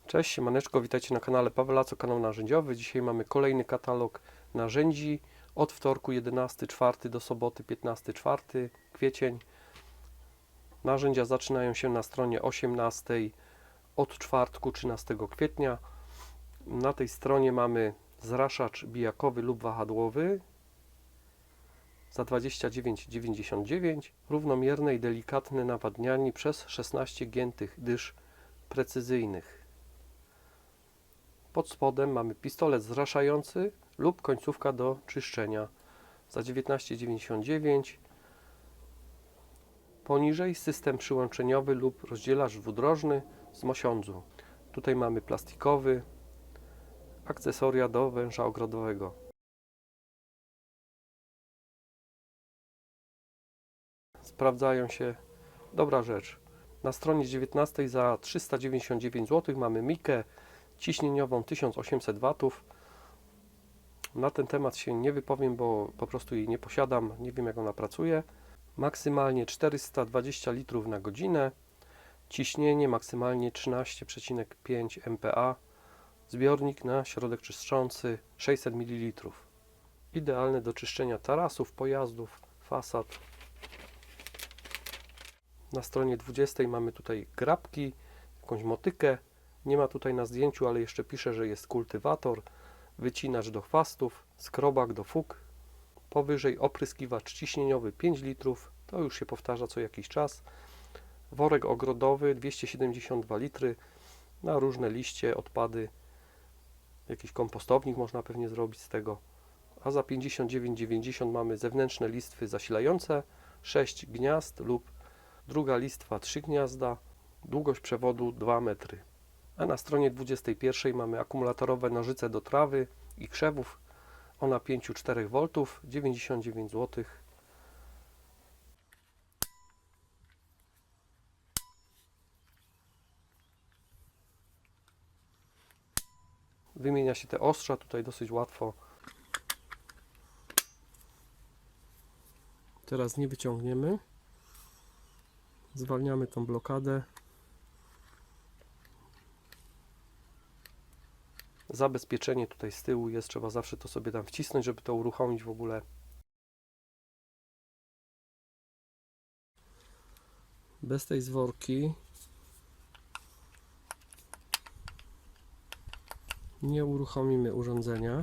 Cześć, siemaneczko, witajcie na kanale Paweł Laco, kanał narzędziowy. Dzisiaj mamy kolejny katalog narzędzi od wtorku 11/4 do soboty 15/4 kwiecień. Narzędzia zaczynają się na stronie 18 od czwartku 13 kwietnia. Na tej stronie mamy zraszacz bijakowy lub wahadłowy za 29,99, równomierne i delikatne nawadnianie przez 16 giętych dysz precyzyjnych. Pod spodem mamy pistolet zraszający lub końcówka do czyszczenia za 19,99. Poniżej system przyłączeniowy lub rozdzielacz dwudrożny z mosiądzu. Tutaj mamy plastikowy, akcesoria do węża ogrodowego. Sprawdzają się, dobra rzecz. Na stronie 19 za 399 zł mamy mikę ciśnieniową 1800 W. Na ten temat się nie wypowiem, bo po prostu jej nie posiadam, nie wiem jak ona pracuje. Maksymalnie 420 litrów na godzinę, ciśnienie maksymalnie 13,5 MPa, zbiornik na środek czyszczący 600 ml. Idealny do czyszczenia tarasów, pojazdów, fasad. Na stronie 20 mamy tutaj grabki, jakąś motykę. Nie ma tutaj na zdjęciu, ale jeszcze pisze, że jest kultywator, wycinacz do chwastów, skrobak do fug. Powyżej opryskiwacz ciśnieniowy 5 litrów, to już się powtarza co jakiś czas. Worek ogrodowy 272 litry na różne liście, odpady. Jakiś kompostownik można pewnie zrobić z tego. A za 59,90 mamy zewnętrzne listwy zasilające, 6 gniazd lub druga listwa 3 gniazda, długość przewodu 2 metry. A na stronie 21 mamy akumulatorowe nożyce do trawy i krzewów o napięciu 4 V, 99 zł. Wymienia się te ostrza tutaj dosyć łatwo. Teraz nie wyciągniemy. Zwalniamy tą blokadę. Zabezpieczenie tutaj z tyłu jest, trzeba zawsze to sobie tam wcisnąć, żeby to uruchomić w ogóle. Bez tej zworki nie uruchomimy urządzenia.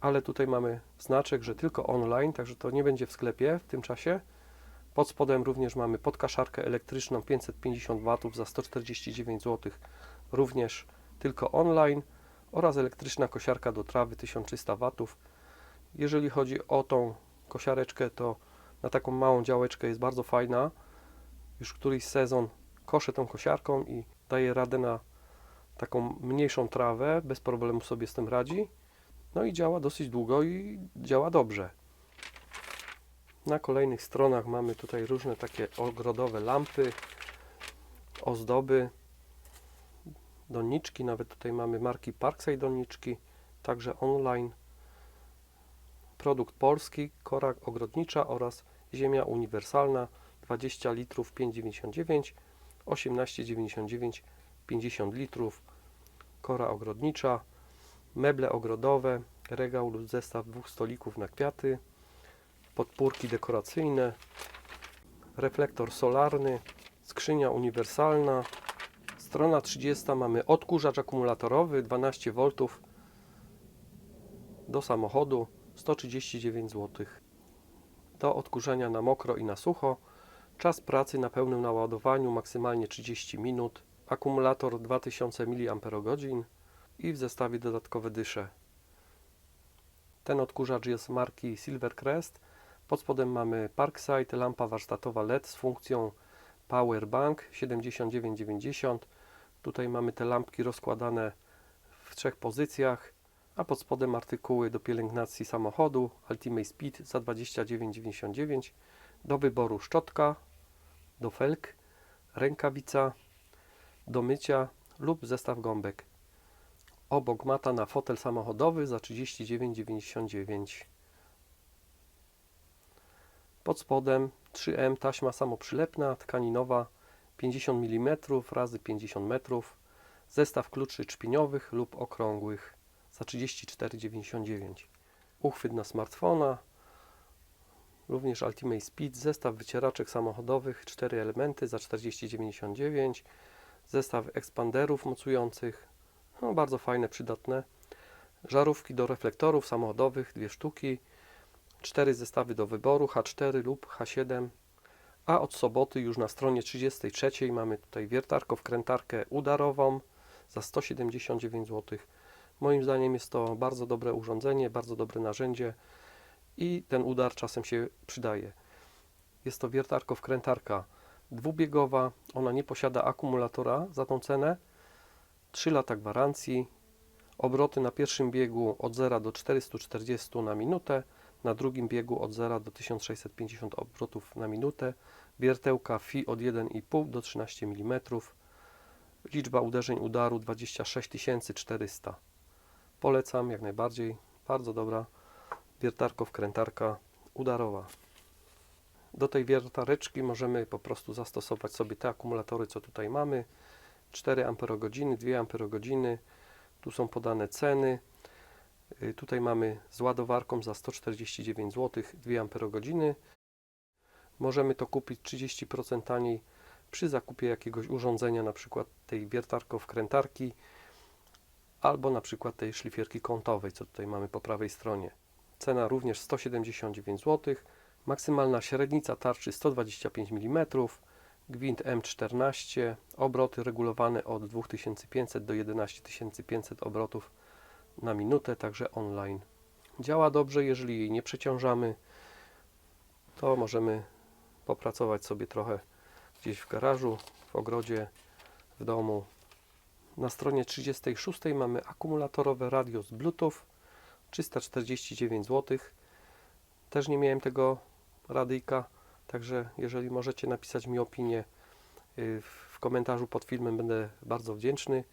Ale tutaj mamy znaczek, że tylko online, także to nie będzie w sklepie w tym czasie. Pod spodem również mamy podkaszarkę elektryczną 550 W za 149 zł, również tylko online, oraz elektryczna kosiarka do trawy 1300 W. Jeżeli chodzi o tą kosiareczkę, to na taką małą działeczkę jest bardzo fajna. Już któryś sezon koszę tą kosiarką i daję radę na taką mniejszą trawę, bez problemu sobie z tym radzi. No i działa dosyć długo i działa dobrze. Na kolejnych stronach mamy tutaj różne takie ogrodowe lampy, ozdoby, doniczki, nawet tutaj mamy marki Parkside doniczki, także online. Produkt polski, kora ogrodnicza oraz ziemia uniwersalna 20 litrów 5,99, 18,99 50 litrów, kora ogrodnicza, meble ogrodowe, regał lub zestaw 2 stolików na kwiaty, podpórki dekoracyjne, reflektor solarny, skrzynia uniwersalna. Strona 30 mamy odkurzacz akumulatorowy 12 V do samochodu 139 zł. Do odkurzania na mokro i na sucho. Czas pracy na pełnym naładowaniu maksymalnie 30 minut. Akumulator 2000 mAh i w zestawie dodatkowe dysze. Ten odkurzacz jest marki Silvercrest. Pod spodem mamy Parkside, lampa warsztatowa LED z funkcją Power Bank 79,90. Tutaj mamy te lampki rozkładane w 3 pozycjach, a pod spodem artykuły do pielęgnacji samochodu Ultimate Speed za 29,99. Do wyboru szczotka, do felg, rękawica, do mycia lub zestaw gąbek. Obok mata na fotel samochodowy za 39,99. Pod spodem 3M taśma samoprzylepna, tkaninowa 50 mm razy 50 metrów. Zestaw kluczy czpiniowych lub okrągłych za 34,99. Uchwyt na smartfona, również Ultimate Speed, zestaw wycieraczek samochodowych, 4 elementy za 40,99. Zestaw ekspanderów mocujących, no bardzo fajne, przydatne. Żarówki do reflektorów samochodowych, 2 sztuki. 4 zestawy do wyboru, H4 lub H7. A od soboty już na stronie 33 mamy tutaj wiertarko-wkrętarkę udarową za 179 zł. Moim zdaniem jest to bardzo dobre urządzenie, bardzo dobre narzędzie i ten udar czasem się przydaje. Jest to wiertarko-wkrętarka dwubiegowa, ona nie posiada akumulatora za tą cenę, 3 lata gwarancji, obroty na pierwszym biegu od 0 do 440 na minutę, na drugim biegu od 0 do 1650 obrotów na minutę, wiertełka FI od 1,5 do 13 mm, liczba uderzeń udaru 26 400. Polecam jak najbardziej, bardzo dobra wiertarko-wkrętarka udarowa. Do tej wiertareczki możemy po prostu zastosować sobie te akumulatory, co tutaj mamy. 4 Ah, 2 Ah. Tu są podane ceny. Tutaj mamy z ładowarką za 149 zł 2 Ah. Możemy to kupić 30% taniej przy zakupie jakiegoś urządzenia, na przykład tej wiertarko-wkrętarki albo na przykład tej szlifierki kątowej, co tutaj mamy po prawej stronie. Cena również 179 zł. Maksymalna średnica tarczy 125 mm, gwint M14, obroty regulowane od 2500 do 11500 obrotów na minutę, także online. Działa dobrze, jeżeli jej nie przeciążamy, to możemy popracować sobie trochę gdzieś w garażu, w ogrodzie, w domu. Na stronie 36 mamy akumulatorowe radio z Bluetooth, 349 zł. Też nie miałem tego radyjka, także jeżeli możecie napisać mi opinię w komentarzu pod filmem, będę bardzo wdzięczny.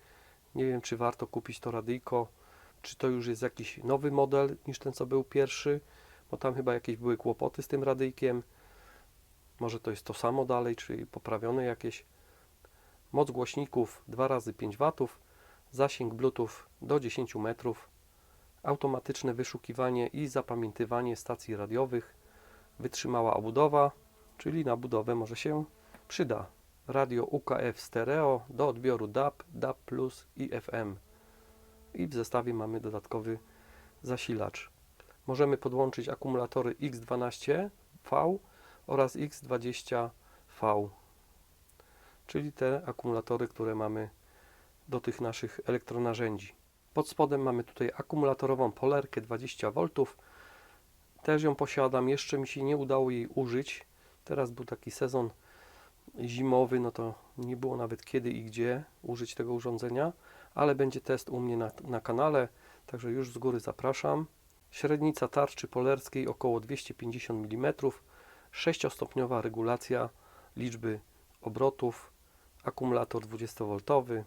Nie wiem, czy warto kupić to radyjko, czy to już jest jakiś nowy model niż ten, co był pierwszy, bo tam chyba jakieś były kłopoty z tym radyjkiem. Może to jest to samo dalej, czyli poprawione jakieś. Moc głośników 2 razy 5 W, zasięg Bluetooth do 10 metrów, automatyczne wyszukiwanie i zapamiętywanie stacji radiowych, wytrzymała obudowa, czyli na budowę może się przyda. Radio UKF stereo do odbioru DAB, DAB+ i FM. I w zestawie mamy dodatkowy zasilacz. Możemy podłączyć akumulatory X12V oraz X20V, czyli te akumulatory, które mamy do tych naszych elektronarzędzi. Pod spodem mamy tutaj akumulatorową polerkę 20V. Też ją posiadam, jeszcze mi się nie udało jej użyć. Teraz był taki sezon zimowy, no to nie było nawet kiedy i gdzie użyć tego urządzenia, ale będzie test u mnie na kanale, także już z góry zapraszam. Średnica tarczy polerskiej około 250 mm, 6-stopniowa regulacja liczby obrotów, akumulator 20V.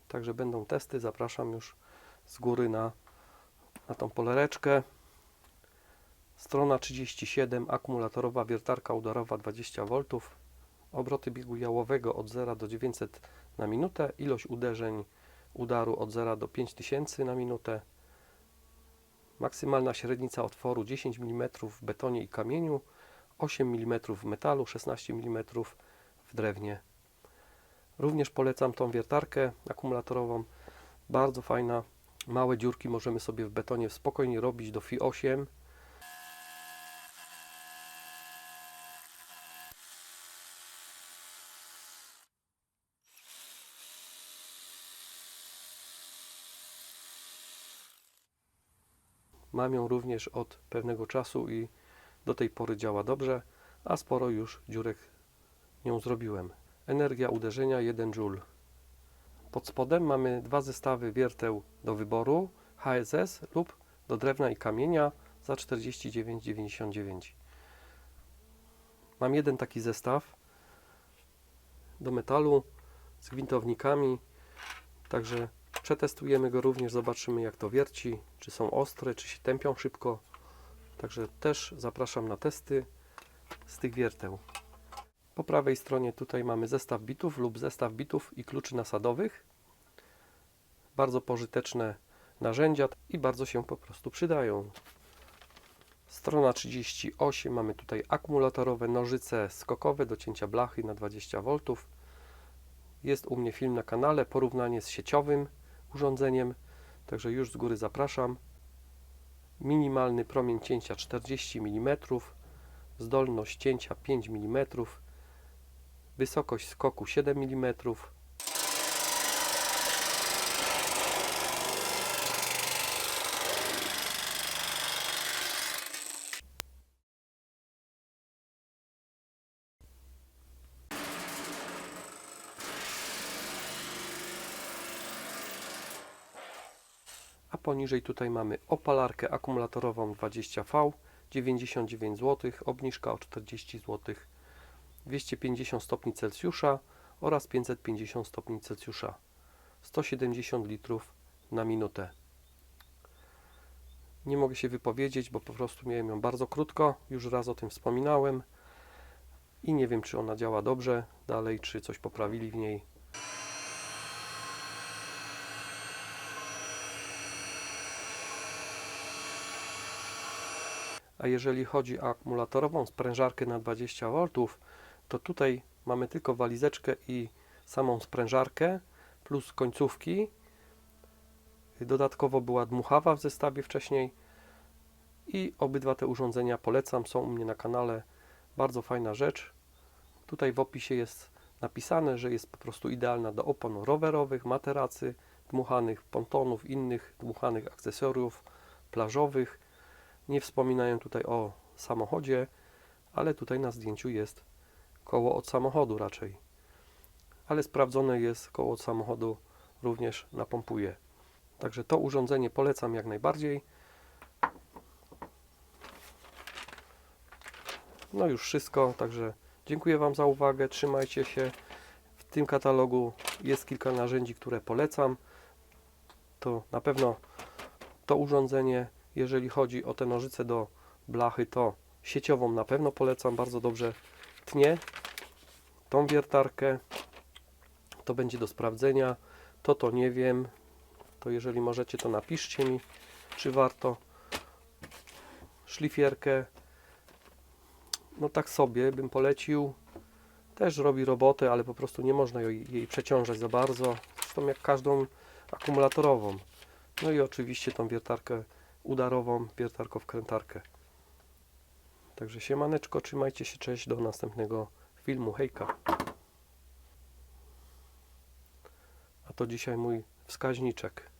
Także będą testy, zapraszam już z góry na tą polereczkę. Strona 37, akumulatorowa wiertarka udarowa 20V, obroty biegu jałowego od 0 do 900 na minutę, ilość uderzeń udaru od 0 do 5000 na minutę, maksymalna średnica otworu 10 mm w betonie i kamieniu, 8 mm w metalu, 16 mm w drewnie. Również polecam tą wiertarkę akumulatorową, bardzo fajna, małe dziurki możemy sobie w betonie spokojnie robić do FI 8. Mam ją również od pewnego czasu i do tej pory działa dobrze, a sporo już dziurek nią zrobiłem. Energia uderzenia 1 Joule. Pod spodem mamy dwa zestawy wierteł do wyboru, HSS lub do drewna i kamienia za 49,99. Mam jeden taki zestaw do metalu z gwintownikami, także przetestujemy go również, zobaczymy jak to wierci, czy są ostre, czy się tępią szybko. Także też zapraszam na testy z tych wierteł. Po prawej stronie tutaj mamy zestaw bitów lub zestaw bitów i kluczy nasadowych. Bardzo pożyteczne narzędzia i bardzo się po prostu przydają. Strona 38, mamy tutaj akumulatorowe nożyce skokowe do cięcia blachy na 20 V. Jest u mnie film na kanale, porównanie z sieciowym urządzeniem, także już z góry zapraszam. Minimalny promień cięcia 40 mm, zdolność cięcia 5 mm, wysokość skoku 7 mm. A poniżej tutaj mamy opalarkę akumulatorową 20V, 99 zł, obniżka o 40 zł, 250 stopni Celsjusza oraz 550 stopni Celsjusza, 170 litrów na minutę. Nie mogę się wypowiedzieć, bo po prostu miałem ją bardzo krótko, już raz o tym wspominałem i nie wiem, czy ona działa dobrze dalej, czy coś poprawili w niej. A jeżeli chodzi o akumulatorową sprężarkę na 20 V, to tutaj mamy tylko walizeczkę i samą sprężarkę plus końcówki. Dodatkowo była dmuchawa w zestawie wcześniej i obydwa te urządzenia polecam, są u mnie na kanale. Bardzo fajna rzecz. Tutaj w opisie jest napisane, że jest po prostu idealna do opon rowerowych, materacy, dmuchanych pontonów, innych dmuchanych akcesoriów plażowych. Nie wspominają tutaj o samochodzie, ale tutaj na zdjęciu jest koło od samochodu raczej. Ale sprawdzone jest, koło od samochodu również napompuje. Także to urządzenie polecam jak najbardziej. No już wszystko, także dziękuję Wam za uwagę, trzymajcie się. W tym katalogu jest kilka narzędzi, które polecam. To na pewno to urządzenie. Jeżeli chodzi o te nożyce do blachy, to sieciową na pewno polecam, bardzo dobrze tnie. Tą wiertarkę to będzie do sprawdzenia, to nie wiem, to jeżeli możecie, to napiszcie mi, czy warto. Szlifierkę, no tak sobie bym polecił, też robi robotę, ale po prostu nie można jej przeciążać za bardzo, zresztą jak każdą akumulatorową. No i oczywiście tą wiertarkę udarową, wiertarko-wkrętarkę. Także siemaneczko, trzymajcie się, cześć, do następnego filmu, hejka. A to dzisiaj mój wskaźniczek.